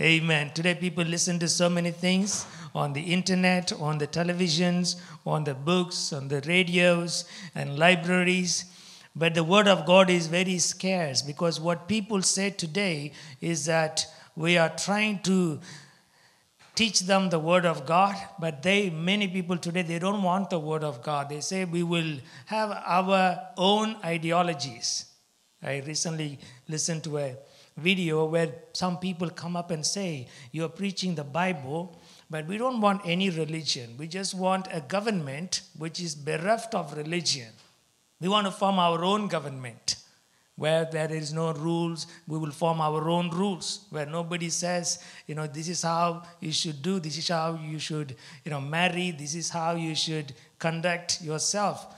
Amen. Today people listen to so many things on the internet, on the televisions, on the books, on the radios and libraries. But the word of God is very scarce because what people say today is that we are trying to teach them the word of God, but many people today, they don't want the word of God. They say we will have our own ideologies. I recently listened to a video where some people come up and say, you're preaching the Bible, but we don't want any religion. We just want a government which is bereft of religion. We want to form our own government where there is no rules. We will form our own rules where nobody says, this is how you should do, this is how you should, marry, this is how you should conduct yourself.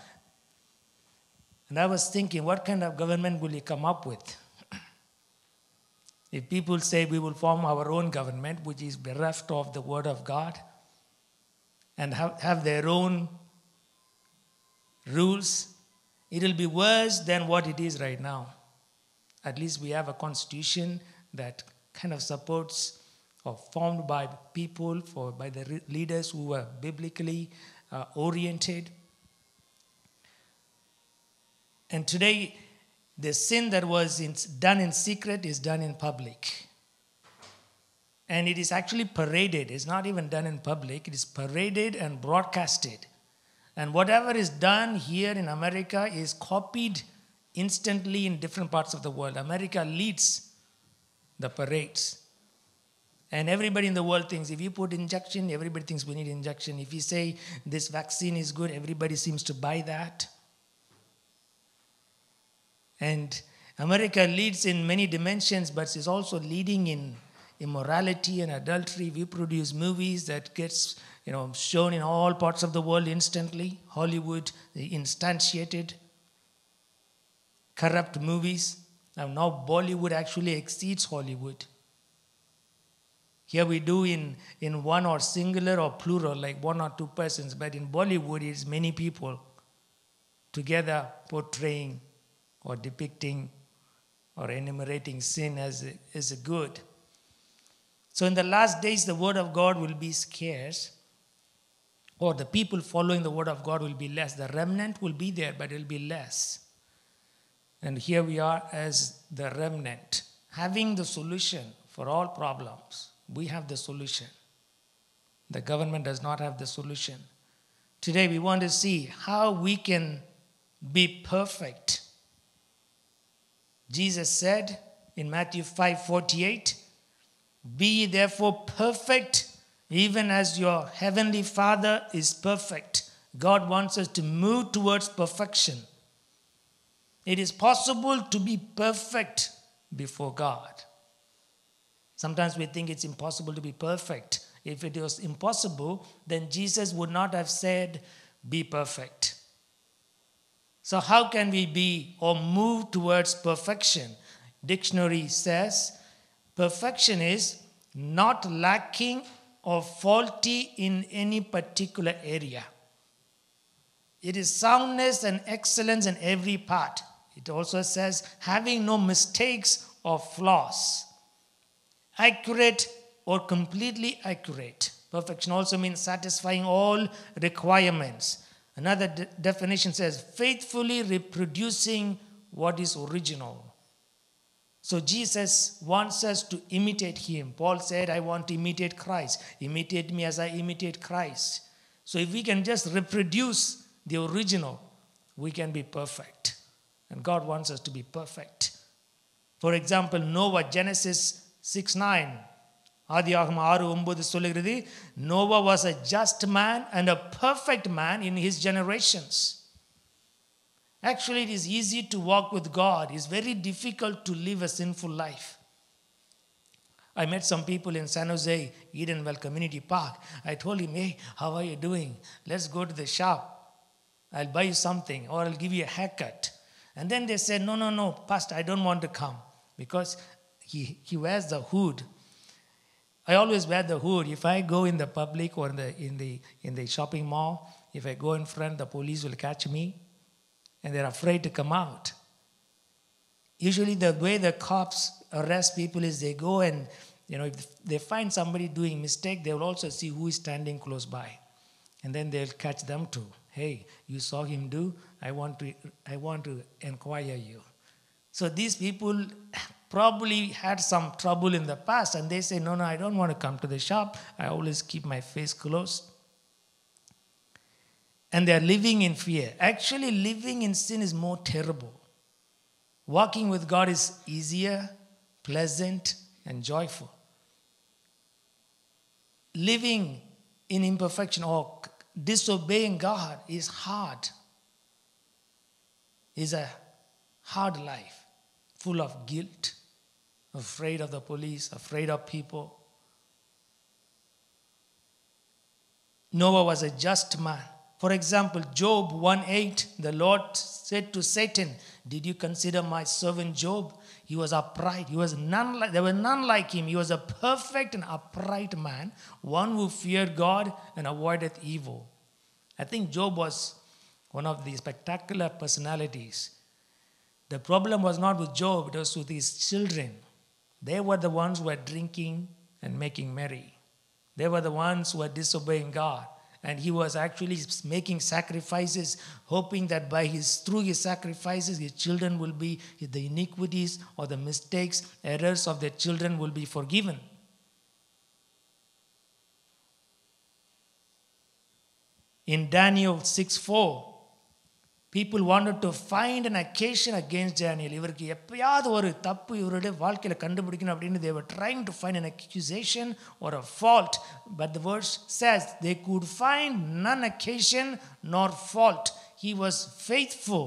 And I was thinking, what kind of government will you come up with? If people say we will form our own government, which is bereft of the word of God, and have their own rules, it will be worse than what it is right now. At least we have a constitution that kind of supports or formed by people, by the leaders who are biblically oriented. And today, the sin that was done in secret is done in public. And it is actually paraded. It's not even done in public. It is paraded and broadcasted. And whatever is done here in America is copied instantly in different parts of the world. America leads the parades. And everybody in the world thinks if you put injection, everybody thinks we need injection. If you say this vaccine is good, everybody seems to buy that. And America leads in many dimensions, but is also leading in immorality and adultery. We produce movies that gets shown in all parts of the world instantly. Hollywood instantiated corrupt movies. Now Bollywood actually exceeds Hollywood. Here we do in one or singular or plural, like one or two persons, but in Bollywood it's many people together portraying or depicting or enumerating sin as a good. So in the last days, the word of God will be scarce, or the people following the word of God will be less. The remnant will be there, but it will be less. And here we are as the remnant, having the solution for all problems. We have the solution. The government does not have the solution. Today we want to see how we can be perfect. Jesus said in Matthew 5:48, "Be ye therefore perfect, even as your heavenly Father is perfect." God wants us to move towards perfection. It is possible to be perfect before God. Sometimes we think it's impossible to be perfect. If it was impossible, then Jesus would not have said, "Be perfect." So how can we be or move towards perfection? Dictionary says, perfection is not lacking or faulty in any particular area. It is soundness and excellence in every part. It also says having no mistakes or flaws. Accurate or completely accurate. Perfection also means satisfying all requirements. Another definition says faithfully reproducing what is original. So Jesus wants us to imitate him. Paul said, I want to imitate Christ. Imitate me as I imitate Christ. So if we can just reproduce the original, we can be perfect. And God wants us to be perfect. For example, Noah, Genesis 6:9. ஆதியாகமம் 6:9 சொல்லுகிறது, Noah was a just man and a perfect man in his generations. Actually, it is easy to walk with God. It is very difficult to live a sinful life. I met some people in San Jose, Edenwell Community Park. I told him, hey, how are you doing? Let's go to the shop. I'll buy you something or I'll give you a haircut. And then they said, no, Pastor, I don't want to come because he wears the hood. I always wear the hood. If I go in the public or in the shopping mall, if I go in front, the police will catch me and they're afraid to come out. Usually the way the cops arrest people is they go and if they find somebody doing mistake, they will also see who is standing close by. And then they'll catch them too. Hey, you saw him do? I want to inquire you. So these people probably had some trouble in the past, and they say, no, I don't want to come to the shop. I always keep my face closed. And they are living in fear. Actually, living in sin is more terrible. Walking with God is easier, pleasant, and joyful. Living in imperfection or disobeying God is hard. Is a hard life, full of guilt, afraid of the police, afraid of people. Noah was a just man. For example, Job 1:8, the Lord said to Satan, did you consider my servant Job? He was upright. There were none like him. He was a perfect and upright man, one who feared God and avoided evil. I think Job was one of the spectacular personalities. The problem was not with Job, it was with his children. They were the ones who were drinking and making merry. They were the ones who were disobeying God. And he was actually making sacrifices, hoping that through his sacrifices, his children will be, the iniquities or the mistakes, errors of their children will be forgiven. In Daniel 6:4, people wanted to find an accusation against Daniel. இவருக்கு எப்பயாவது ஒரு தப்பு இவருடைய வாழ்க்கையில கண்டுபிடிக்கணும் அப்படின்னு they were trying to find an accusation or a fault. But the verse says they could find none accusation nor fault. He was faithful.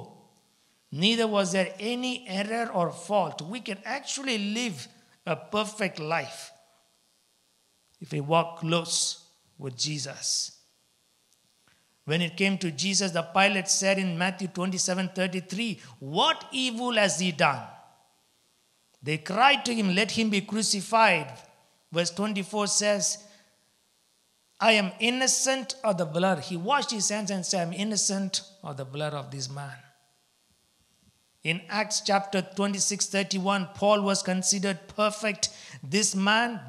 Neither was there any error or fault. We can actually live a perfect life if we walk close with Jesus. When it came to Jesus, the Pilate said in Matthew 27:33, what evil has he done? They cried to him, let him be crucified. Verse 24 says, I am innocent of the blood. He washed his hands and said, I am innocent of the blood of this man. In Acts chapter 26:31, Paul was considered perfect. This man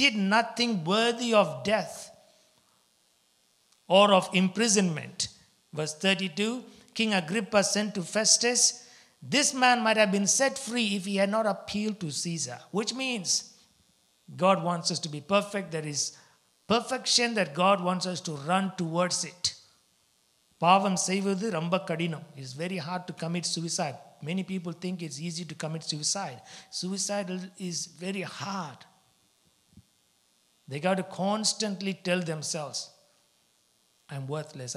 did nothing worthy of death or of imprisonment. Verse 32, King Agrippa sent to Festus, this man might have been set free if he had not appealed to Caesar. Which means God wants us to be perfect. There is perfection that God wants us to run towards it. பாவம் செய்வது ரொம்ப கடினம். It's very hard to commit suicide. Many people think it's easy to commit suicide. Suicide is very hard. They got to constantly tell themselves, I'm worthless.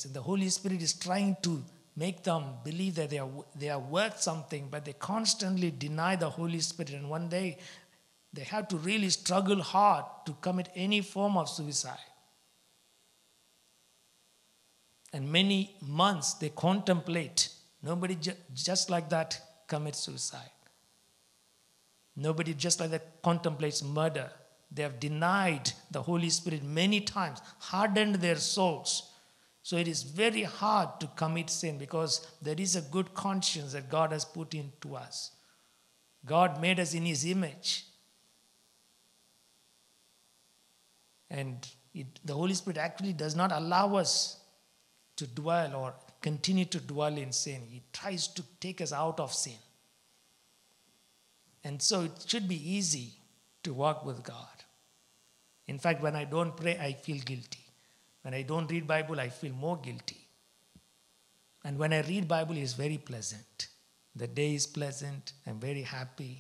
And the Holy Spirit is trying to make them believe that they are worth something, but they constantly deny the Holy Spirit. And one day, they have to really struggle hard to commit any form of suicide. And many months they contemplate. Nobody just like that commits suicide. Nobody just like that contemplates murder. They have denied the Holy Spirit many times, hardened their souls. So it is very hard to commit sin because there is a good conscience that God has put into us. God made us in His image. And the Holy Spirit actually does not allow us to dwell or continue to dwell in sin. He tries to take us out of sin. And so it should be easy to walk with God. In fact, when I don't pray, I feel guilty. When I don't read Bible, I feel more guilty. And when I read Bible, it's very pleasant. The day is pleasant. I'm very happy.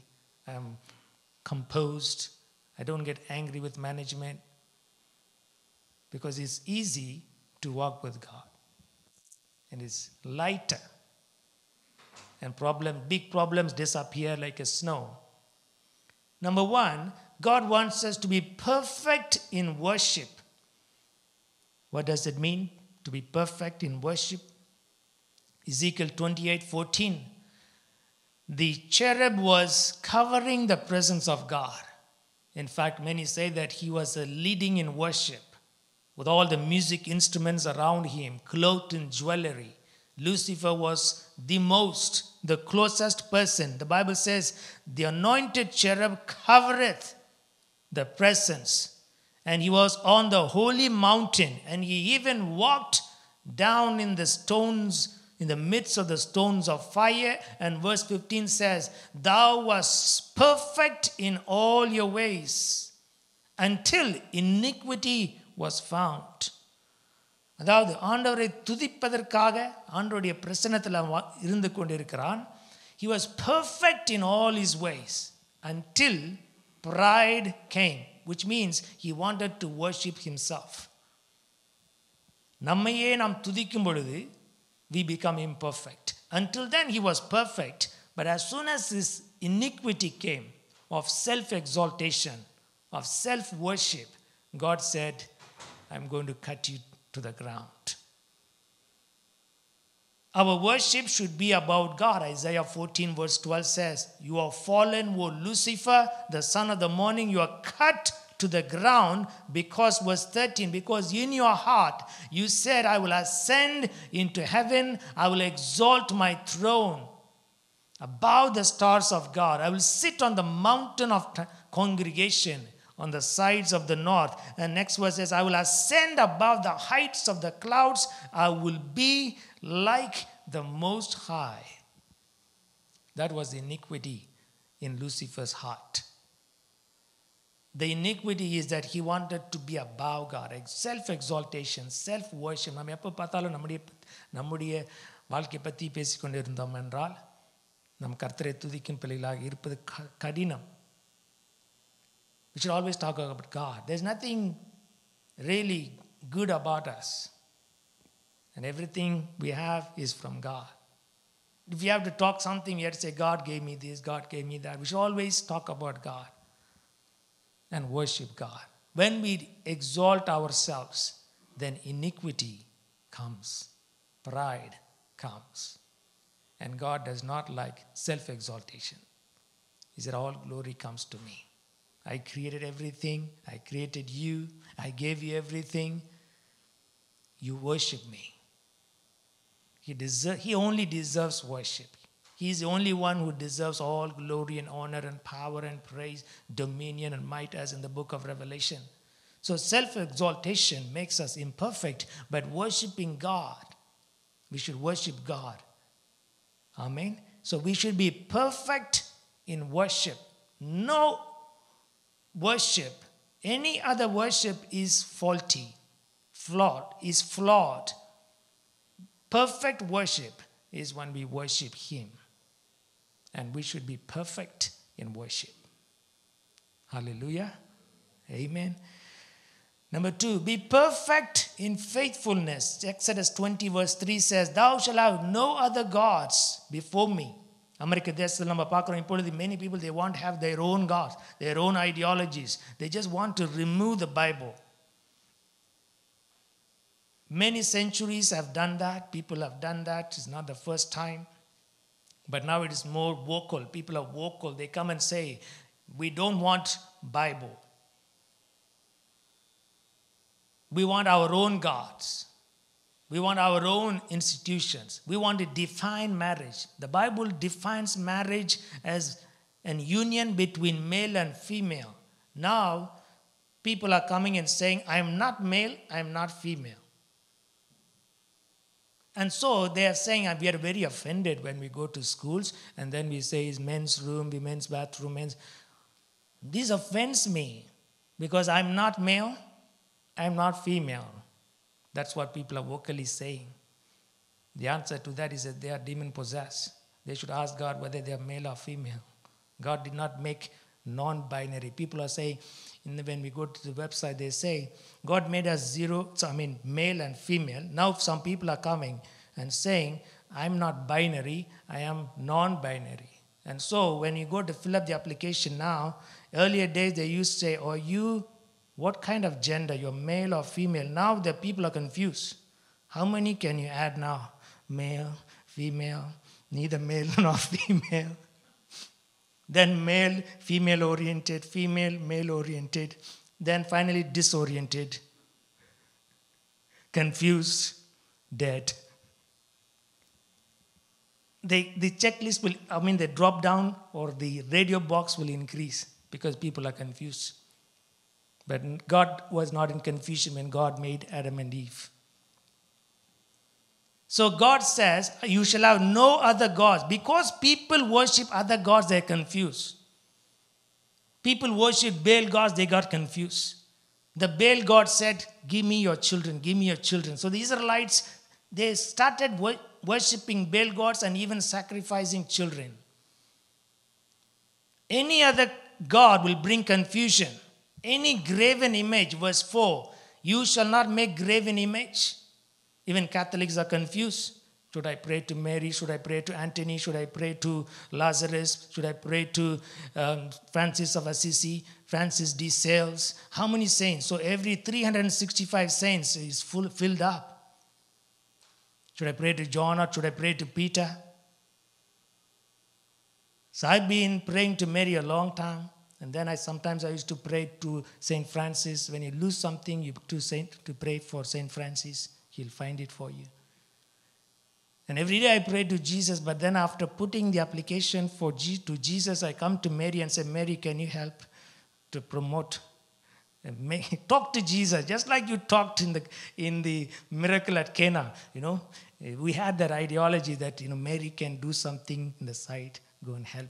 I'm composed. I don't get angry with management because it's easy to walk with God. And it's lighter. And big problems disappear like a snow. Number one, God wants us to be perfect in worship. What does it mean to be perfect in worship? Ezekiel 28:14. The cherub was covering the presence of God. In fact, many say that he was leading in worship with all the music instruments around him, clothed in jewelry. Lucifer was the closest person. The Bible says, the anointed cherub covereth the presence. And he was on the holy mountain, and he even walked down in the stones, in the midst of the stones of fire. And verse 15 says, thou wast perfect in all your ways until iniquity was found. அதாவது ஆண்டவரை துதிப்பதற்காக ஆண்டவருடைய பிரசன்னத்தில் இருந்து கொண்டிருக்கிறான். He was perfect in all his ways until pride came, which means he wanted to worship himself. நம்மையே நாம் துதிக்கும் பொழுது we become imperfect. Until then he was perfect, but as soon as this iniquity came of self-exaltation, of self-worship, God said, I'm going to cut you to the ground. Our worship should be about God. Isaiah 14 verse 12 says, you are fallen, O Lucifer, the son of the morning, you are cut to the ground. Because, verse 13, because in your heart you said, I will ascend into heaven, I will exalt my throne above the stars of God. I will sit on the mountain of congregation on the sides of the north. And next verse says, I will ascend above the heights of the clouds. I will be like the Most High. That was the iniquity in Lucifer's heart. The iniquity is that he wanted to be above God. Self-exaltation, self-worship. நம்ம எப்போ பார்த்தாலும் நம்முடைய வாழ்க்கை பற்றி பேசிக்கொண்டு இருந்தோம் என்றால் நம் கர்த்தரை துதிக்கும் பிள்ளைகளாக இருப்பது கடினம். We should always talk about God. There's nothing really good about us. And everything we have is from God. If you have to talk something, you have to say, God gave me this, God gave me that. We should always talk about God and worship God. When we exalt ourselves, then iniquity comes, pride comes. And God does not like self-exaltation. He said, all glory comes to me. I created everything. I created you. I gave you everything. You worship me. He only deserves worship. He is the only one who deserves all glory and honor and power and praise, dominion and might, as in the book of Revelation. So self-exaltation makes us imperfect, but worshiping God, we should worship God. Amen. So we should be perfect in worship. No worship, any other worship is faulty, flawed. Perfect worship is when we worship Him. And we should be perfect in worship. Hallelujah. Amen. Number 2, be perfect in faithfulness. Exodus 20 verse 3 says, thou shalt have no other gods before me. அமெரிக்க தேசத்தில் நம்ம பார்க்குறோம் இப்பொழுது many people, they want to have their own gods, their own ideologies. They just want to remove the Bible. Many centuries have done that. People have done that. It's not the first time. But now it is more vocal. People are vocal. They come and say, we don't want Bible. We want our own gods. We want our own institutions. We want to define marriage. The Bible defines marriage as an union between male and female. Now, people are coming and saying, I am not male, I am not female. And so they are saying, we are very offended when we go to schools and then we say it's men's room, women's bathroom, men's. This offends me because I'm not male, I'm not female. That's what people are vocally saying. The answer to that is that they are demon possessed. They should ask God whether they are male or female. God did not make non-binary. People are saying, when we go to the website, they say, God made us male and female. Now some people are coming and saying, I'm not binary, I am non-binary. And so when you go to fill up the application now, earlier days they used to say, what kind of gender, you're male or female? Now the people are confused. How many can you add now? Male, female, neither male nor female. Then male, female oriented, female, male oriented. Then finally disoriented, confused, dead. The checklist will, the drop down or the radio box will increase because people are confused. But God was not in confusion when God made Adam and Eve. So God says, you shall have no other gods. Because people worship other gods, they're confused. People worship Baal gods, they got confused. The Baal god said, give me your children, give me your children. So the Israelites, they started worshipping Baal gods and even sacrificing children. Any other god will bring confusion. Any graven image, verse 4, you shall not make graven image. Even Catholics are confused. Should I pray to Mary? Should I pray to Anthony? Should I pray to Lazarus? Should I pray to Francis of Assisi, Francis de Sales? How many saints? So every 365 saints is filled up. Should I pray to John or should I pray to Peter? So I've been praying to Mary a long time. And then sometimes I used to pray to St. Francis. When you lose something, you to pray for St. Francis. He'll find it for you. And every day I pray to Jesus, but then after putting the application to Jesus, I come to Mary and say, Mary, can you help to promote? Talk to Jesus, just like you talked in the miracle at Cana. We had that ideology that Mary can do something in the side, go and help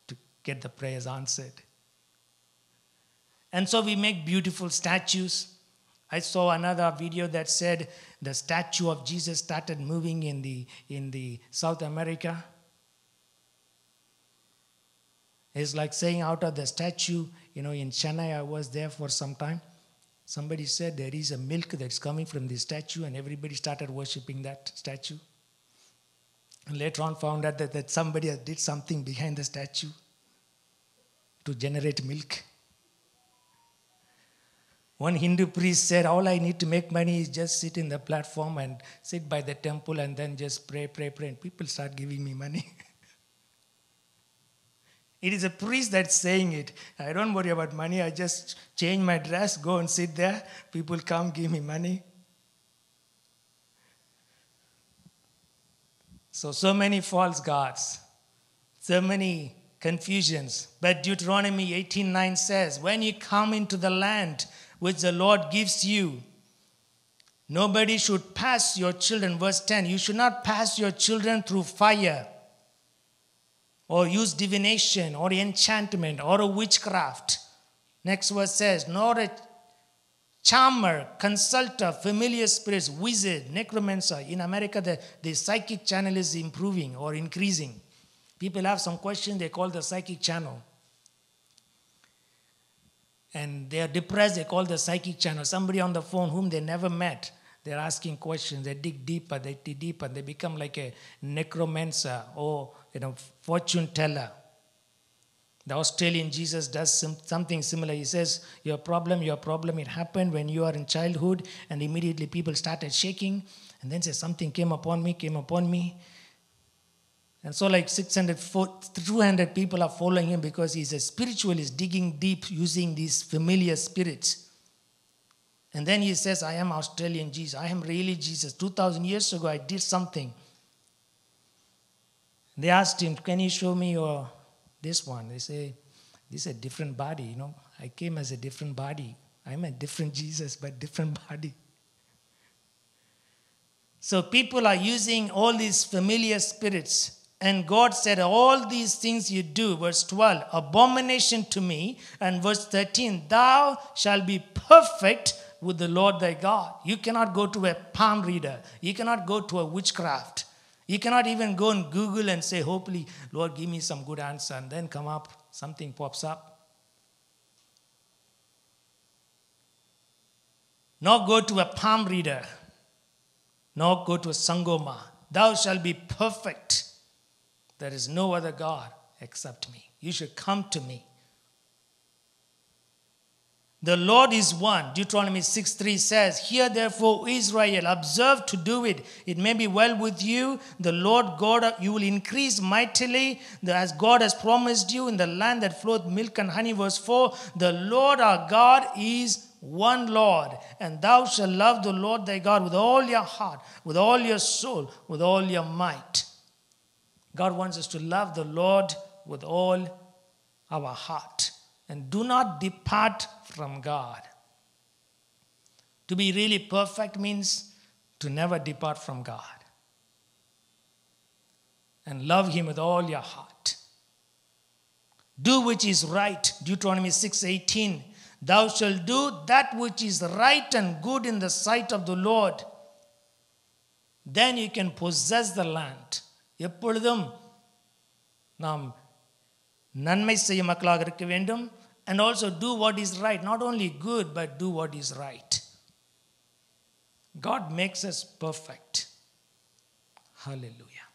to get the prayers answered. And so we make beautiful statues. I saw another video that said the statue of Jesus started moving in the South America. It's like saying out of the statue, in Chennai, I was there for some time. Somebody said there is a milk that's coming from the statue, and everybody started worshipping that statue. And later on found out that somebody did something behind the statue to generate milk. One Hindu priest said, all I need to make money is just sit in the platform and sit by the temple and then just pray. And people start giving me money. It is a priest that's saying it. I don't worry about money. I just change my dress, go and sit there. People come, give me money. So many false gods. So many confusions. But Deuteronomy 18:9 says, when you come into the land which the Lord gives you, nobody should pass your children. Verse 10, you should not pass your children through fire or use divination or enchantment or a witchcraft. Next verse says, nor a charmer, consulter, familiar spirits, wizard, necromancer. In America, the psychic channel is improving or increasing. People have some questions, they call the psychic channel. And they are depressed, they call the psychic channel. Somebody on the phone whom they never met, they're asking questions, they dig deeper, they become like a necromancer or fortune teller. The Australian Jesus does something similar. He says, your problem, it happened when you are in childhood, and immediately people started shaking, and then says, something came upon me. And so like 200 people are following him because he's a spiritualist, digging deep using these familiar spirits. And then he says, I am Australian Jesus. I am really Jesus. 2,000 years ago, I did something. They asked him, can you show me this one? They say, this is a different body. I came as a different body. I'm a different Jesus, but different body. So people are using all these familiar spirits. And God said, all these things you do, verse 12, abomination to me. And verse 13, thou shalt be perfect with the Lord thy God. You cannot go to a palm reader. You cannot go to a witchcraft. You cannot even go on Google and say, hopefully, Lord, give me some good answer. And then come up, something pops up. Nor go to a palm reader. Nor go to a sangoma. Thou shalt be perfect. There is no other God except me. You should come to me. The Lord is one. Deuteronomy 6:3 says, hear therefore, Israel, observe to do it. It may be well with you. The Lord God, you will increase mightily, as God has promised you, in the land that floweth milk and honey. Verse 4, the Lord our God is one Lord, and thou shalt love the Lord thy God with all your heart, with all your soul, with all your might. God wants us to love the Lord with all our heart. And do not depart from God. To be really perfect means to never depart from God and love Him with all your heart. Do which is right. Deuteronomy 6:18. Thou shalt do that which is right and good in the sight of the Lord. Then you can possess the land. எப்பொழுதும் நாம் நன்மை செய்ய மக்களாக இருக்க வேண்டும். And also do what is right. Not only good, but do what is right. God makes us perfect. Hallelujah.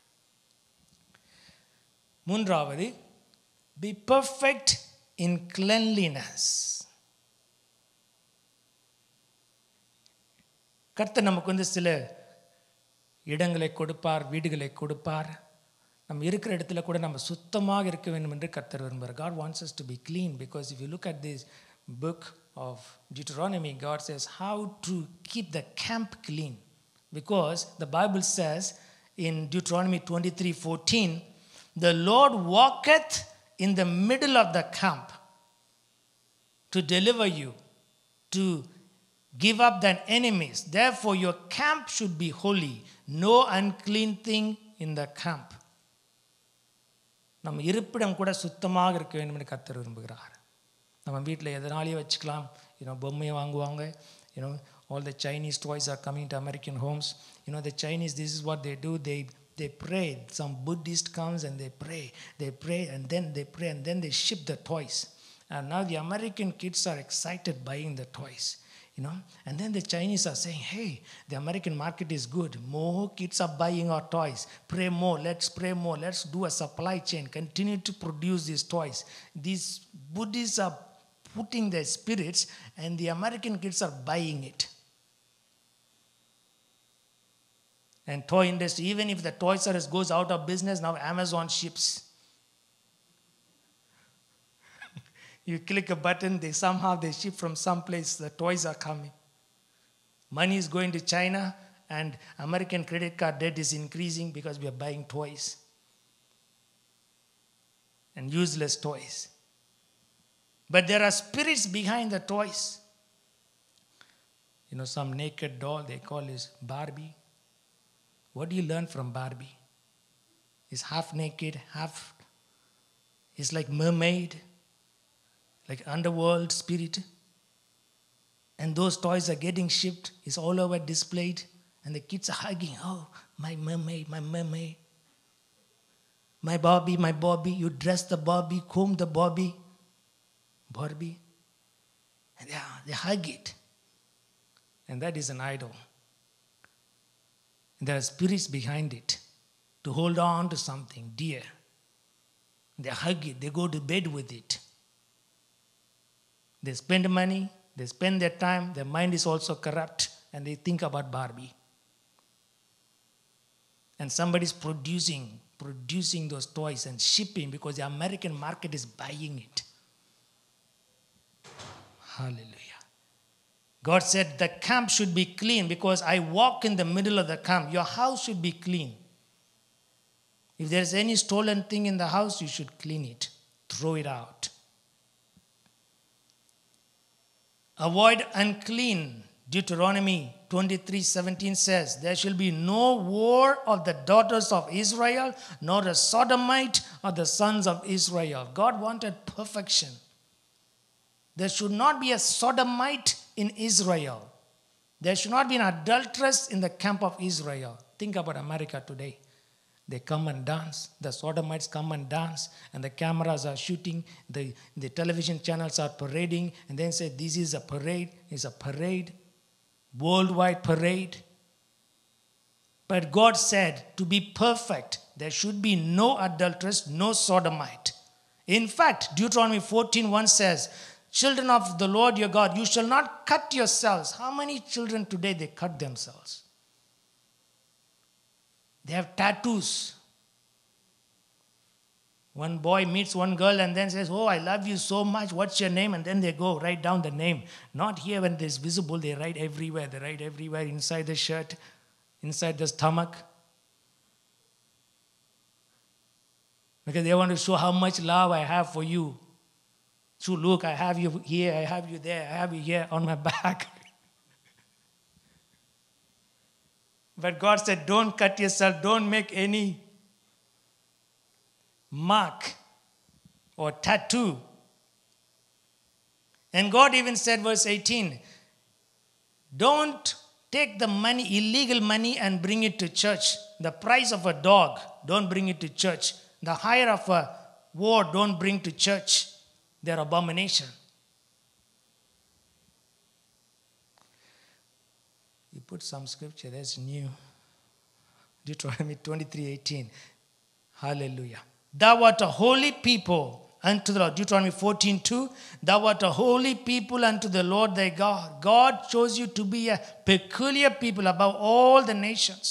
மூன்றாவது, be perfect in cleanliness. கர்த்தர் நமக்கு சில இடங்களை கொடுப்பார், வீடுகளை கொடுப்பார். நம்ம இருக்கிற இடத்துல கூட நம்ம சுத்தமாக இருக்க வேண்டும் என்று கர்த்தர் விரும்புகிறார். God wants us to be clean, because if you look at this book of Deuteronomy, God says how to keep the camp clean. Because the Bible says in Deuteronomy 23:14, the Lord walketh in the middle of the camp to deliver you, to give up thine enemies. Therefore your camp should be holy. No unclean thing in the camp. நம்ம இருப்பிடம் கூட சுத்தமாக இருக்க வேண்டும் என்று கர்த்தர் விரும்புகிறார். நம்ம வீட்டில் எதனாலேயே வச்சுக்கலாம். பொம்மையை வாங்குவாங்க. All the Chinese toys are coming to American homes. The Chinese, this is what they do. They pray. Some Buddhist comes and they pray. They pray and then they pray and then they ship the toys. And now the American kids are excited buying the toys. And then the Chinese are saying, hey, the American market is good. More kids are buying our toys. Pray more. Let's pray more. Let's do a supply chain. Continue to produce these toys. These Buddhists are putting their spirits and the American kids are buying it. And toy industry, even if the Toys R Us goes out of business, now Amazon ships. You click a button, they ship from someplace, the toys are coming. Money is going to China, and American credit card debt is increasing because we are buying toys. And useless toys. But there are spirits behind the toys. Some naked doll, they call it Barbie. What do you learn from Barbie? It's half naked, it's like mermaid, like underworld spirit. And those toys are getting shipped. It's all over displayed. And the kids are hugging. Oh, my mermaid, my mermaid. My Barbie, my Barbie. You dress the Barbie, comb the Barbie. Barbie. And they hug it. And that is an idol. And there are spirits behind it to hold on to something dear. They hug it. They go to bed with it. They spend money, they spend their time, their mind is also corrupt, and they think about Barbie. And somebody's producing those toys and shipping because the American market is buying it. Hallelujah. God said the camp should be clean because I walk in the middle of the camp. Your house should be clean. If there's any stolen thing in the house, you should clean it. Throw it out. Avoid unclean. Deuteronomy 23:17 says, there shall be no war of the daughters of Israel, nor a sodomite of the sons of Israel. God wanted perfection. There should not be a sodomite in Israel. There should not be an adulteress in the camp of Israel. Think about America today. They come and dance. The sodomites come and dance. And the cameras are shooting. The television channels are parading. And then say, this is a parade. It's a parade. Worldwide parade. But God said, to be perfect, there should be no adulteress, no sodomite. In fact, Deuteronomy 14:1 says, children of the Lord your God, you shall not cut yourselves. How many children today, they cut themselves? They have tattoos. One boy meets one girl and then says, oh, I love you so much. What's your name? And then they go write down the name. Not here when it's visible. They write everywhere. They write everywhere, inside the shirt, inside the stomach. Because they want to show how much love I have for you. So look, I have you here, I have you there, I have you here on my back. But God said, don't cut yourself, don't make any mark or tattoo. And God even said, verse 18, don't take the money, illegal money, and bring it to church. The price of a dog, don't bring it to church. The hire of a war, don't bring to church. They're abomination. You put some scripture, that's new. Deuteronomy 23:18. Hallelujah. Thou art a holy people unto the Lord. Deuteronomy 14:2. Thou art a holy people unto the Lord thy God. God chose you to be a peculiar people above all the nations.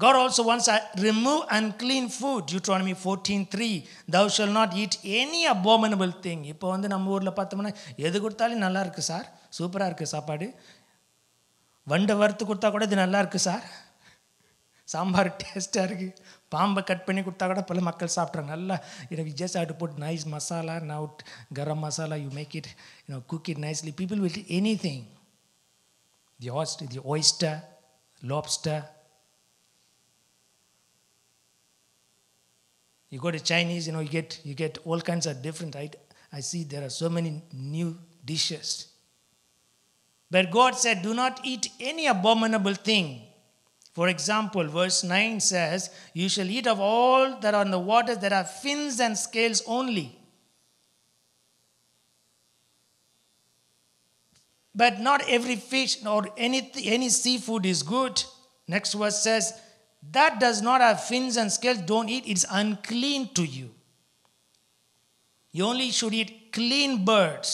God also wants to remove unclean food. Deuteronomy 14:3. Thou shalt not eat any abominable thing. இப்போ நம்ம ஊரில் பார்த்தோம்னா எது கொடுத்தாலும் நல்லா இருக்குது sir, சூப்பராக இருக்குது சாப்பாடு, வண்டை வறுத்து கொடுத்தா கூட இது நல்லா இருக்குது சார், சாம்பார் டேஸ்ட்டாக இருக்குது, பாம்பை கட் பண்ணி கொடுத்தா கூட பல மக்கள் சாப்பிட்றாங்க. நல்லா we just have to put nice masala, now garam masala, you make it, cook it nicely. People will eat anything. The oyster, lobster. You go to Chinese, you get all kinds of different. I see there are so many new dishes. But God said, do not eat any abominable thing. For example, verse 9 says, you shall eat of all that are on the waters that have fins and scales only. But not every fish or any seafood is good. Next verse says, that does not have fins and scales, don't eat, it's unclean to you. You only should eat clean birds.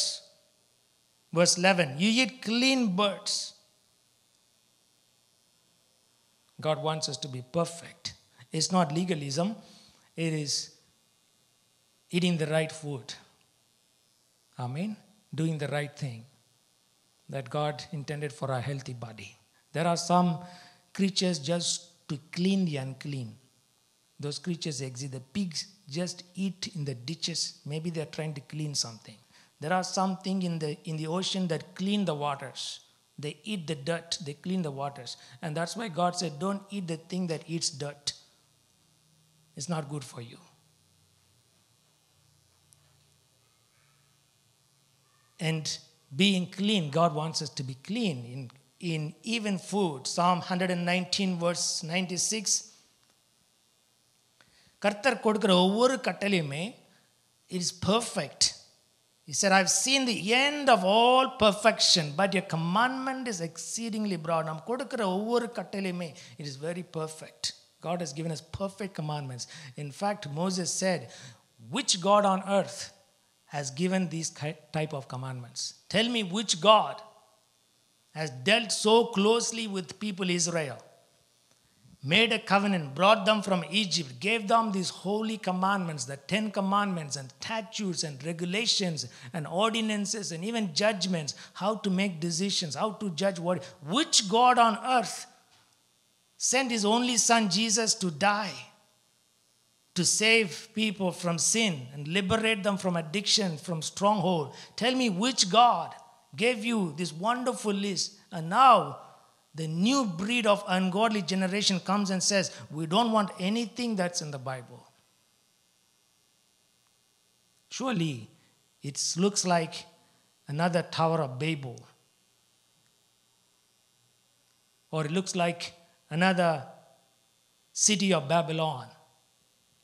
Verse 11, you eat clean birds. God wants us to be perfect. It's not legalism, it is eating the right food. Amen? Doing the right thing that God intended for our healthy body. There are some creatures just to clean the unclean. Those creatures exist. The pigs just eat in the ditches. Maybe they're trying to clean something. There are something in the ocean that clean the waters. They eat the dirt, they clean the waters. And that's why God said, don't eat the thing that eats dirt. It's not good for you. And being clean, God wants us to be clean in even food. Psalm 119 verse 96. கர்த்தர் கொடுக்கிற ஒவ்வொரு கட்டளையுமே it is perfect. He said, I've seen the end of all perfection, but your commandment is exceedingly broad. நாம் கொடுக்கிற ஒவ்வொரு கட்டளையுமே it is very perfect. God has given us perfect commandments. In fact, Moses said, which God on earth has given these type of commandments? Tell me which God has dealt so closely with people Israel, made a covenant, brought them from Egypt, gave them these holy commandments, the 10 commandments and statutes and regulations and ordinances and even judgments, how to make decisions, how to judge what. Which God on earth sent his only son Jesus to die, to save people from sin and liberate them from addiction, from stronghold? Tell me which God gave you this wonderful list, and now the new breed of ungodly generation comes and says, we don't want anything that's in the Bible. Surely it looks like another Tower of Babel, or it looks like another city of Babylon,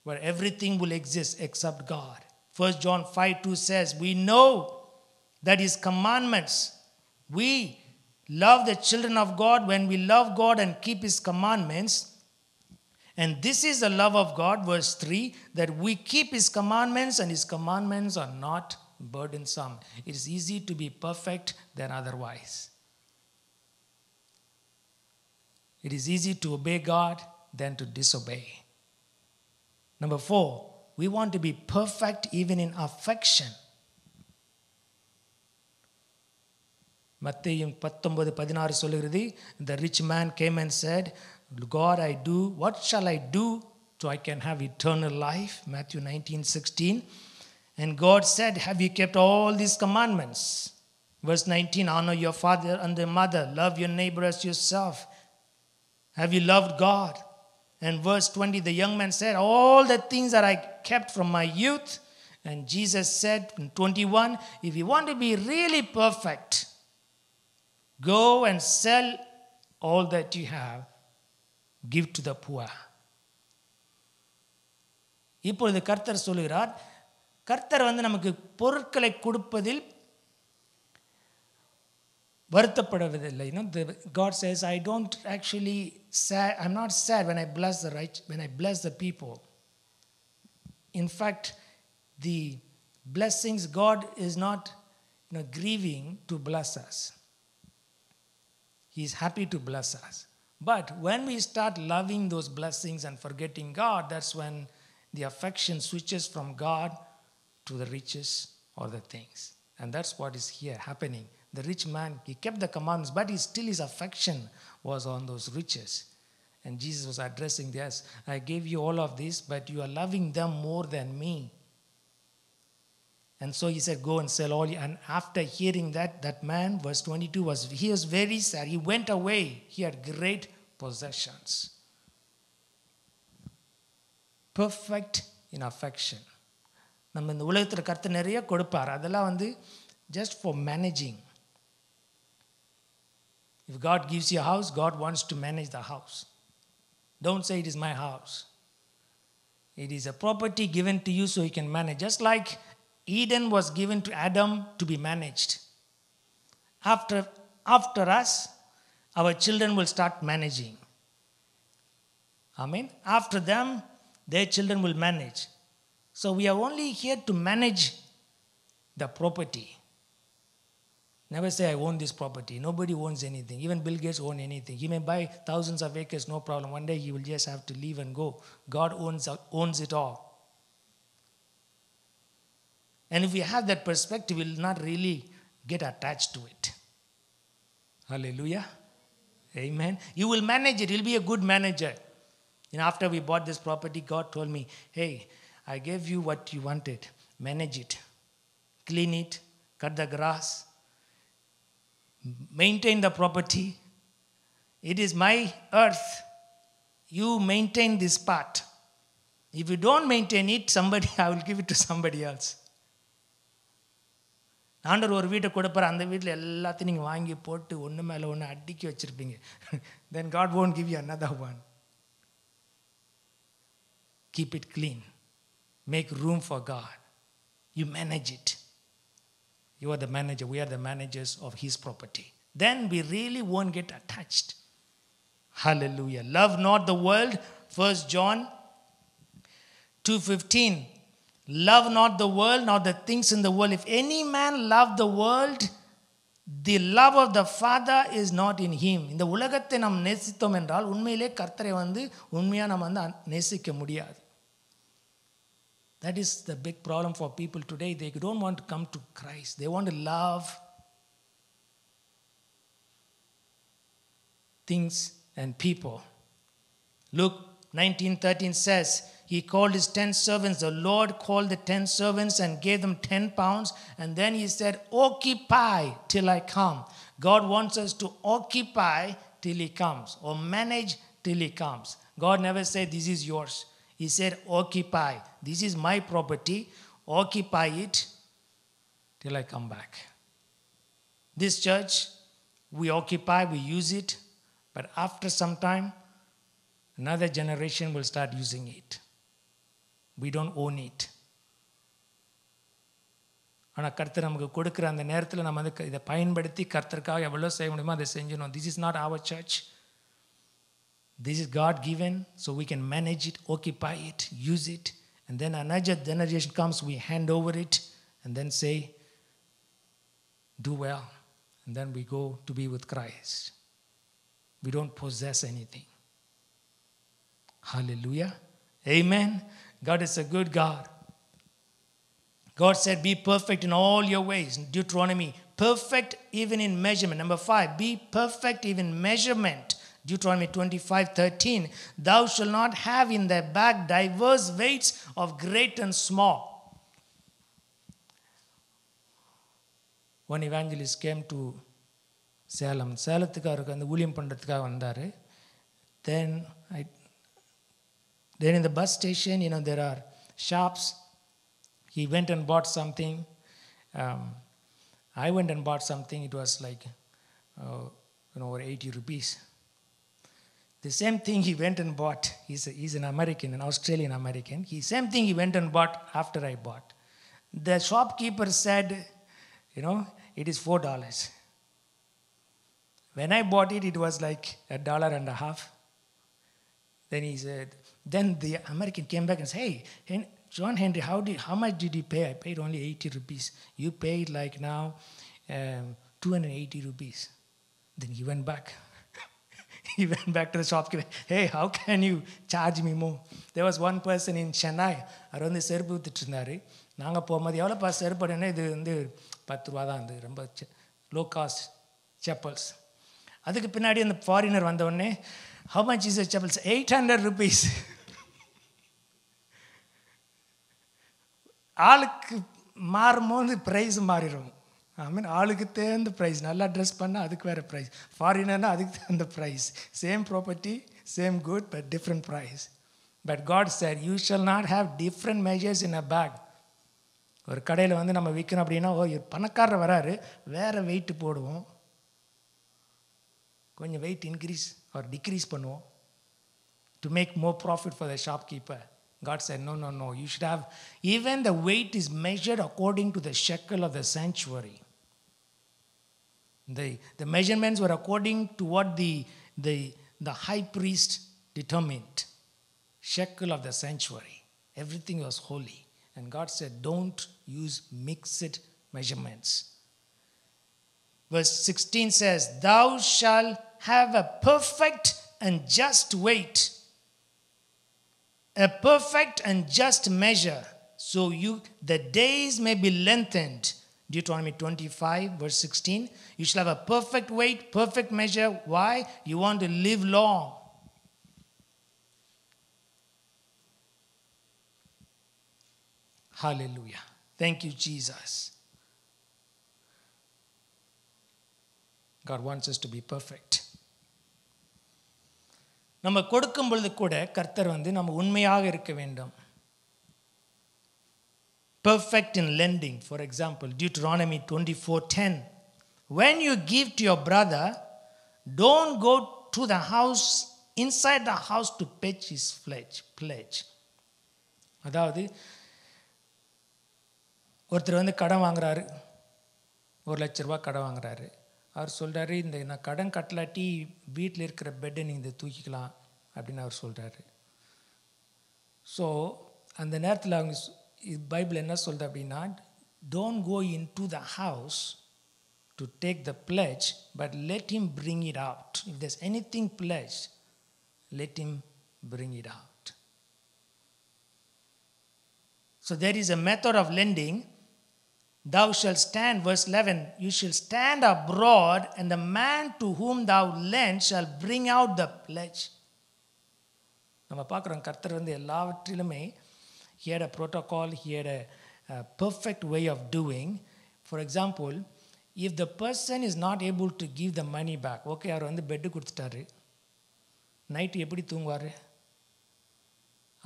where everything will exist except God. 1 John 5:2 says, we know that his commandments, we love the children of God when we love God and keep his commandments. And this is the love of God, verse 3, that we keep his commandments, and his commandments are not burdensome. It is easy to be perfect than otherwise. It is easy to obey God than to disobey. Number 4, we want to be perfect even in affection. மத்தேயு 19:16 சொல்லுகிறது, the rich man came and said, God, what shall I do so I can have eternal life? Matthew 19:16. And God said, have you kept all these commandments? Verse 19, honor your father and the mother. Love your neighbor as yourself. Have you loved God? And verse 20, the young man said, all the things that I kept from my youth. And Jesus said in 21, if you want to be really perfect, go and sell all that you have, give to the poor. இப்பொழுது கர்த்தர் சொல்கிறார், கர்த்தர் நமக்கு பொருட்களை கொடுப்பதில் வருத்தப்படுவதில்லை. God says, I don't actually sad, I'm not sad when I bless the right, when I bless the people. In fact, the blessings, God is not grieving to bless us. He is happy to bless us. But when we start loving those blessings and forgetting God, that's when the affection switches from God to the riches or the things. And that's what is here happening. The rich man, he kept the commandments, but his affection was on those riches. And Jesus was addressing this. I gave you all of this, but you are loving them more than me. And so he said, go and sell all. And after hearing that man, verse 22, he was very sad. He went away. He had great possessions. Perfect in affection. நம்ம இந்த உலகத்தில் கர்த்தர் நிறைய கொடுப்பார். அதெல்லாம் just for managing. If God gives you a house, God wants to manage the house. Don't say it is my house. It is a property given to you so you can manage. Just like Eden was given to Adam to be managed. After us, our children will start managing. Amen. After them, their children will manage. So we are only here to manage the property. Never say, I own this property. Nobody owns anything. Even Bill Gates owns anything. He may buy thousands of acres, no problem. One day he will just have to leave and go. God owns it all. And if we have that perspective, we will not really get attached to it. Hallelujah. Amen. You will manage it. You'll be a good manager. After we bought this property, God told me, hey, I gave you what you wanted. Manage it. Clean it. Cut the grass. Maintain the property. It is my earth. You maintain this part. If you don't maintain it, I will give it to somebody else. ஆண்டவர் ஒரு வீட்டை கொடுப்பார், அந்த வீட்டில் எல்லாத்தையும் நீங்கள் வாங்கி போட்டு ஒன்று மேலே ஒன்று அடுக்கி வச்சுருப்பீங்க. Then God won't give you another one. Keep it clean. Make room for God. You manage it. You are the manager. We are the managers of His property. Then we really won't get attached. Hallelujah. Love not the world. 1 John 2:15. Love not the world, nor the things in the world. If any man love the world, the love of the Father is not in him. இந்த உலகத்தை நாம் நேசித்தோம் என்றால் உண்மையிலே கர்த்தரை உண்மையாக நாம் நேசிக்க முடியாது. That is the big problem for people today. They don't want to come to Christ. They want to love things and people. Luke 19:13 says, He called his 10 servants. The Lord called the 10 servants and gave them 10 pounds. And then he said, occupy till I come. God wants us to occupy till He comes, or manage till He comes. God never said, this is yours. He said, occupy. This is my property. Occupy it till I come back. This church, we occupy, we use it. But after some time, another generation will start using it. We don't own it. ஆனால் கர்த்தர் நமக்கு கொடுக்குற அந்த நேரத்தில் நம்ம இதை பயன்படுத்தி கர்த்தருக்காக எவ்வளோ செய்ய முடியுமோ அதை செஞ்சணும். This is not our church. This is God given, so we can manage it, occupy it, use it. And then another generation comes, we hand over it and then say, do well. And then we go to be with Christ. We don't possess anything. Hallelujah. Amen. God is a good God. God said, be perfect in all your ways. Deuteronomy, perfect even in measurement. Number 5, be perfect even in measurement. Deuteronomy 25:13. Thou shalt not have in thy bag diverse weights of great and small. one evangelist came to Salem. சேலத்துக்கு அவருக்கு அந்த ஊழியம் பண்ணுறதுக்காக வந்தார். Then in the bus station, there are shops. He went and bought something. I went and bought something. It was like, over 80 rupees. The same thing he went and bought. He's an American, an Australian American. Same thing he went and bought after I bought. The shopkeeper said, it is $4. When I bought it, it was like $1.50. Then the American came back and said, hey, John Henry, how much did you pay? I paid only 80 rupees. You paid like now 280 rupees. Then he went back. He went back to the shopkeeper. Hey, how can you charge me more? There was one person in Chennai. அவர் வந்து செருப்பு வித்துட்டு இருந்தார். நாங்கள் போகும்போது எவ்வளோப்பா செருப்படுன்னா இது வந்து 10 ரூபா தான், அது ரொம்ப லோ காஸ்ட் செப்பல்ஸ். அதுக்கு பின்னாடி அந்த ஃபாரினர் வந்தவுடனே, how much is the chappals? 800 rupees. ஆளுக்கு மாறும்போது ப்ரைஸ் மாறிடும். ஆளுக்கு தேர்ந்த ப்ரைஸ். நல்லா ட்ரெஸ் பண்ணால் அதுக்கு வேறு ப்ரைஸ். ஃபாரினர்னால் அதுக்கு தகுந்த price. Same property, same good, but different price. But God said, you shall not have different measures in a bag. ஒரு கடையில் வந்து நம்ம விற்கணும் அப்படின்னா, பணக்காரர் வராரு, வேறு வெயிட்டு போடுவோம், கொஞ்சம் வெயிட் இன்க்ரீஸ் ஆர் டிக்ரீஸ் பண்ணுவோம், to make more profit for the shopkeeper. God said, no. You should have, even the weight is measured according to the shekel of the sanctuary. The measurements were according to what the high priest determined. Shekel of the sanctuary. Everything was holy. And God said, don't use mixed measurements. Verse 16 says, thou shalt have a perfect and just weight, a perfect and just measure, so the days may be lengthened. Deuteronomy 25, verse 16. You shall have a perfect weight, perfect measure. Why? You want to live long. Hallelujah. Thank you, Jesus. God wants us to be perfect. நம்ம கொடுக்கும் பொழுது கூட கர்த்தர் வந்து நம்ம உண்மையாக இருக்க வேண்டும். Perfect in lending, for example, Deuteronomy 24:10. When you give to your brother, don't go to the house, inside the house to pledge his pledge. அதாவது ஒருத்தர் வந்து கடன் வாங்குறாரு, 1 லட்ச ரூபா கடன் வாங்குறாரு. அவர் சொல்கிறாரு, நான் கடன் கட்டலாட்டி வீட்டில் இருக்கிற பெட்டை நீங்கள் தூக்கிக்கலாம் அப்படின்னு அவர் சொல்கிறாரு. ஸோ அந்த நேரத்தில் அவங்க பைபிள் என்ன சொல்கிறது அப்படின்னா, don't go into the house to take the pledge, but let him bring it out. If there's anything pledge, let him bring it out. So there is a method of lending. Thou shalt stand, verse 11, you shall stand abroad, and the man to whom thou lend shall bring out the pledge. நம்ம பார்க்குறோம், கர்த்தர் வந்து எல்லாவற்றிலுமே he had a protocol, he had a perfect way of doing. For example, if the person is not able to give the money back, okay, அவர் வந்து bed கொடுத்துட்டாரு, night எப்படி தூங்குவார்?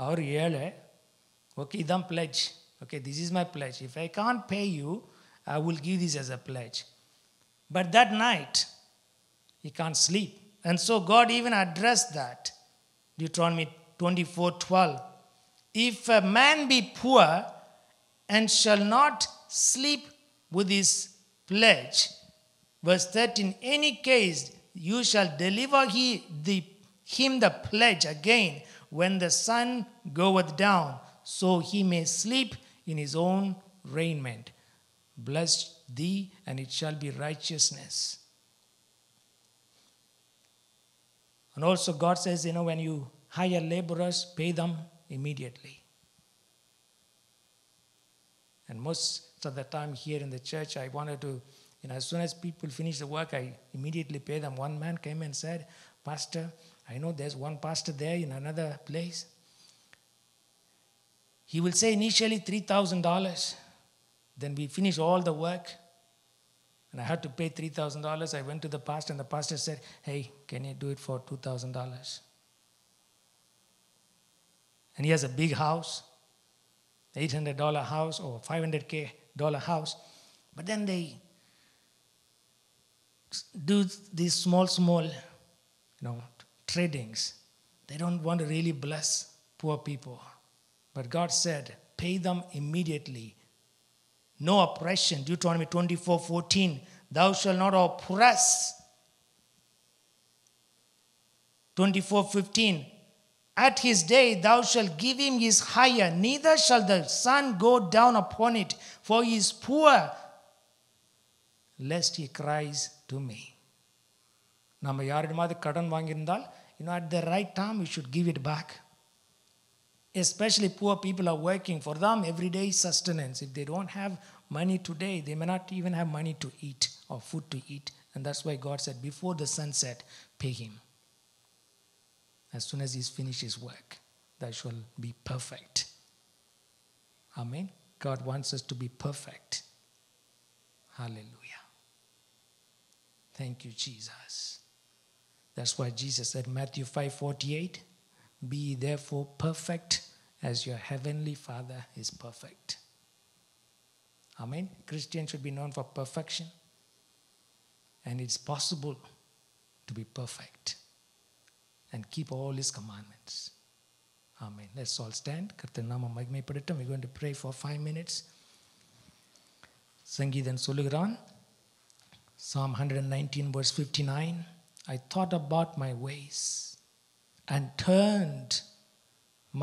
அவர் ஏழை, okay இதான் pledge. Okay, this is my pledge. If I can't pay you, I will give this as a pledge. But that night, he can't sleep. And so God even addressed that. Deuteronomy 24:12. If a man be poor and shall not sleep with his pledge, verse 13, any case you shall deliver him the pledge again when the sun goeth down, so he may sleep in his own raiment. Bless thee, and it shall be righteousness. And also God says, when you hire laborers, pay them immediately. And most of the time here in the church, I wanted to, as soon as people finish the work, I immediately pay them. One man came and said, Pastor, I know there's one pastor there in another place. He will say initially $3,000. Then we finish all the work. And I had to pay $3,000. I went to the pastor, and the pastor said, hey, can you do it for $2,000? And he has a big house, $800 house or $500K house. But then they do these small, tradings. They don't want to really bless poor people. But God said, pay them immediately. No oppression. Deuteronomy 24:14. Thou shalt not oppress. 24:15. At his day thou shalt give him his hire, neither shall the sun go down upon it, for he is poor, lest he cries to me. நம்ம யாரிடமாவது கடன் வாங்கியிருந்தால், at the right time we should give it back. Especially poor people are working. For them, everyday sustenance. If they don't have money today, they may not even have money to eat or food to eat. And that's why God said, before the sunset, pay him. As soon as he's finished his work, that shall be perfect. Amen. God wants us to be perfect. Hallelujah. Thank you, Jesus. That's why Jesus said, Matthew 5:48, be ye therefore perfect as your heavenly Father is perfect. Amen. Christians should be known for perfection. And it's possible to be perfect and keep all his commandments. Amen. Let's all stand. We're going to pray for 5 minutes. Sangeetan Solugaran, Psalm 119 verse 59. I thought about my ways and turned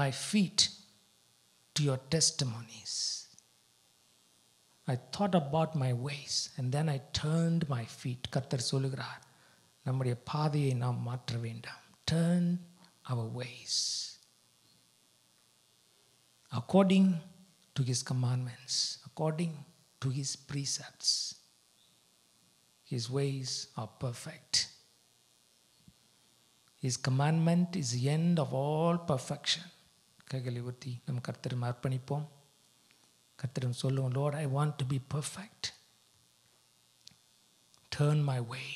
my feet to your testimonies. I thought about my ways and then I turned my feet. கர்த்தர் சொல்லுகிறார், நம்முடைய பாதையை நாம் மாற்ற வேண்டாம். Turn our ways according to his commandments, according to his precepts. His ways are perfect. His commandment is the end of all perfection. கைகளை ஊற்றி நம் கர்த்தரும் அர்ப்பணிப்போம். கர்த்தரும் சொல்லுவோம், Lord, I want to be perfect. Turn my way.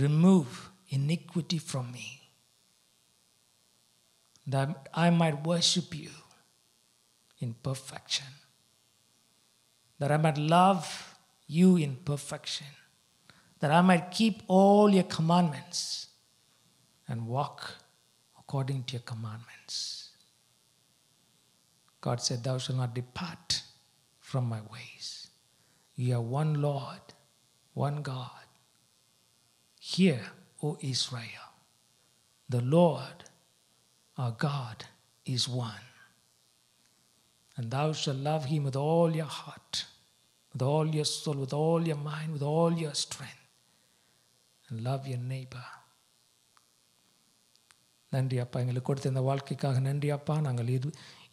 Remove iniquity from me, that I might worship you in perfection, that I might love you in perfection, that I might keep all your commandments and walk according to your commandments. God said, thou shalt not depart from my ways. You are one Lord, one God. Hear, O Israel, the Lord our God is one. And thou shalt love him with all your heart, with all your soul, with all your mind, with all your strength. And love your neighbor. நன்றி அப்பா, எங்களுக்கு கொடுத்த இந்த வாழ்க்கைக்காக நன்றி அப்பா. நாங்கள்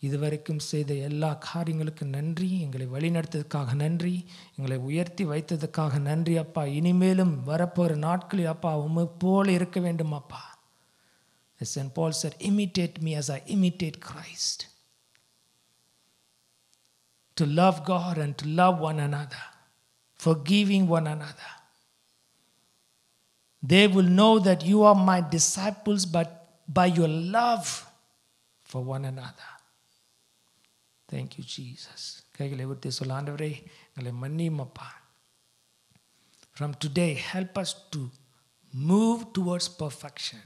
இதுவரைக்கும் செய்த எல்லா காரியங்களுக்கும் நன்றி. எங்களை வழிநடத்ததுக்காக நன்றி. எங்களை உயர்த்தி வைத்ததுக்காக நன்றி அப்பா. இனிமேலும் வரப்போகிற நாட்களில் அப்பா உம்மை போல இருக்க வேண்டும் அப்பா. As St. Paul said, imitate me as I imitate Christ. To love God and to love one another, forgiving one another. They will know that you are my disciples, but by your love for one another. Thank you, Jesus. கைகளை விட்டு சொல்ல, ஆண்டவரே எங்களை மன்னியும் அப்பா. From today, help us to move towards perfection.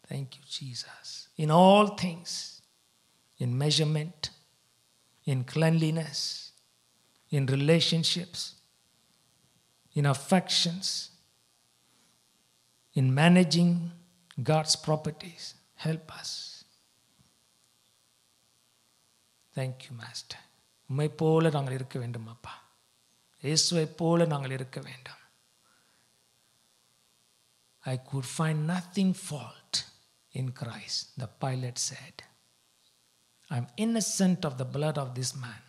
Thank you, Jesus. In all things, in measurement, in cleanliness, in relationships, in affections, in managing God's properties. Help us. Thank you, Master. உம்மை போல நாங்கள் இருக்க வேண்டும் அப்பா. இயேசுவை போல நாங்கள் இருக்க வேண்டும். I could find nothing fault in Christ. The Pilate said, I'm innocent of the blood of this man.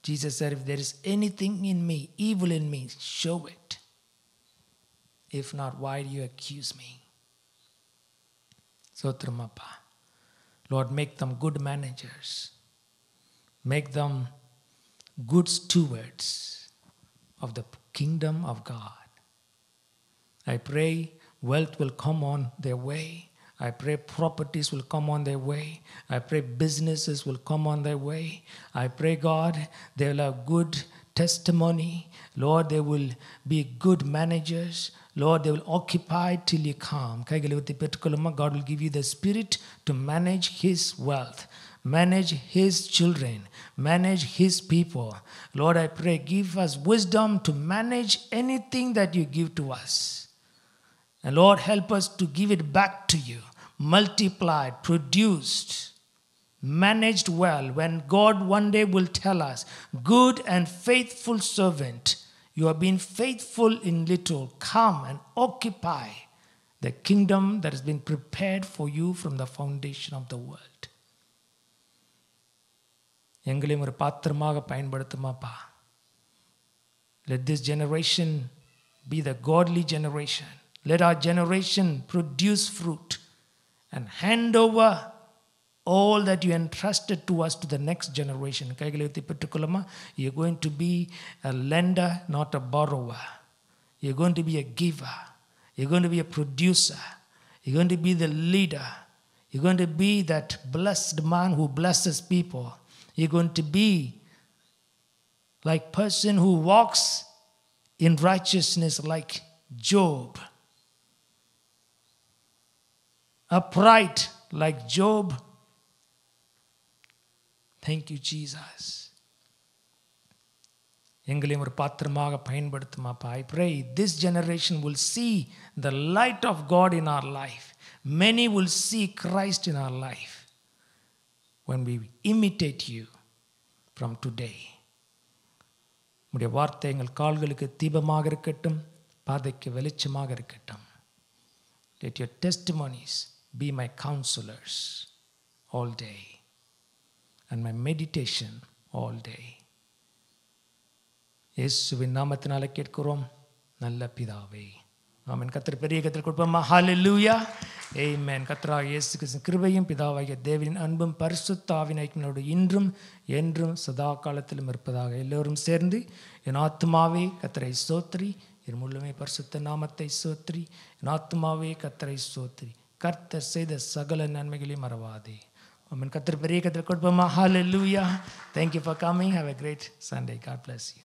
Jesus said, if there is anything in me, evil in me, show it. If not, why do you accuse me? Sotramappa. Lord, make them good managers. Make them good stewards of the kingdom of God. I pray wealth will come on their way. I pray properties will come on their way. I pray businesses will come on their way. I pray, God, they will have good testimony. Lord, they will be good managers. Lord, they will occupy till you come. God will give you the spirit to manage His wealth, manage His children, manage His people. Lord, I pray, give us wisdom to manage anything that you give to us. And Lord, help us to give it back to you, multiplied, produced, managed well. When God one day will tell us, good and faithful servant, you have been faithful in little, come and occupy the kingdom that has been prepared for you from the foundation of the world. எங்களையும் ஒரு பாத்திரமாக பயன்படுத்துமாப்பா. Let this generation be the godly generation. Let our generation produce fruit and hand over all that you entrusted to us to the next generation. You're going to be a lender, not a borrower. You're going to be a giver. You're going to be a producer. You're going to be the leader. You're going to be that blessed man who blesses people. You're going to be like person who walks in righteousness like Job. Upright like Job. Thank you, Jesus. எங்களையும் ஒரு பாத்திரமாக பயன்படுத்துமாப்பா. I pray this generation will see the light of God in our life. Many will see Christ in our life when we imitate you from today. உம்முடைய வார்த்தை எங்கள் கால்களுக்கு தீபமாக இருக்கட்டும், பாதைக்கு வெளிச்சமாக இருக்கட்டும். Let your testimonies be my counselors all day and my meditation all day. இயேசுவின் நாமத்தினாலே கேட்கிறோம் நல்ல பிதாவே. ஆமென். கர்த்தர் பெரிய கர்த்தர் கொடுப்போமா. ஹalleluya. ஆமென். கர்த்தராகிய இயேசு கிறிஸ்துவின் கிருபையும் பிதாவாகிய தேவனின் அன்பும் பரிசுத்த ஆவியின் ஐக்கியத்தோடு இன்றும் என்றும் சதா காலத்திலும் இருப்பதாக. எல்லோரும் சேர்ந்து என் ஆத்துமாவே கர்த்தரை ஸ்தோத்திரி, என் முழுமே பரிசுத்த நாமத்தை ஸ்தோத்திரி, என் ஆத்துமாவே கர்த்தரை ஸ்தோத்திரி, கர்த்தர் செய்த சகல நன்மைகளையும் மறவாதே. ஆமென். கர்த்தர் பெரிய கர்த்தர் கொடுப்போமா. ஹalleluya. Thank you for coming. Have a great Sunday. God bless you.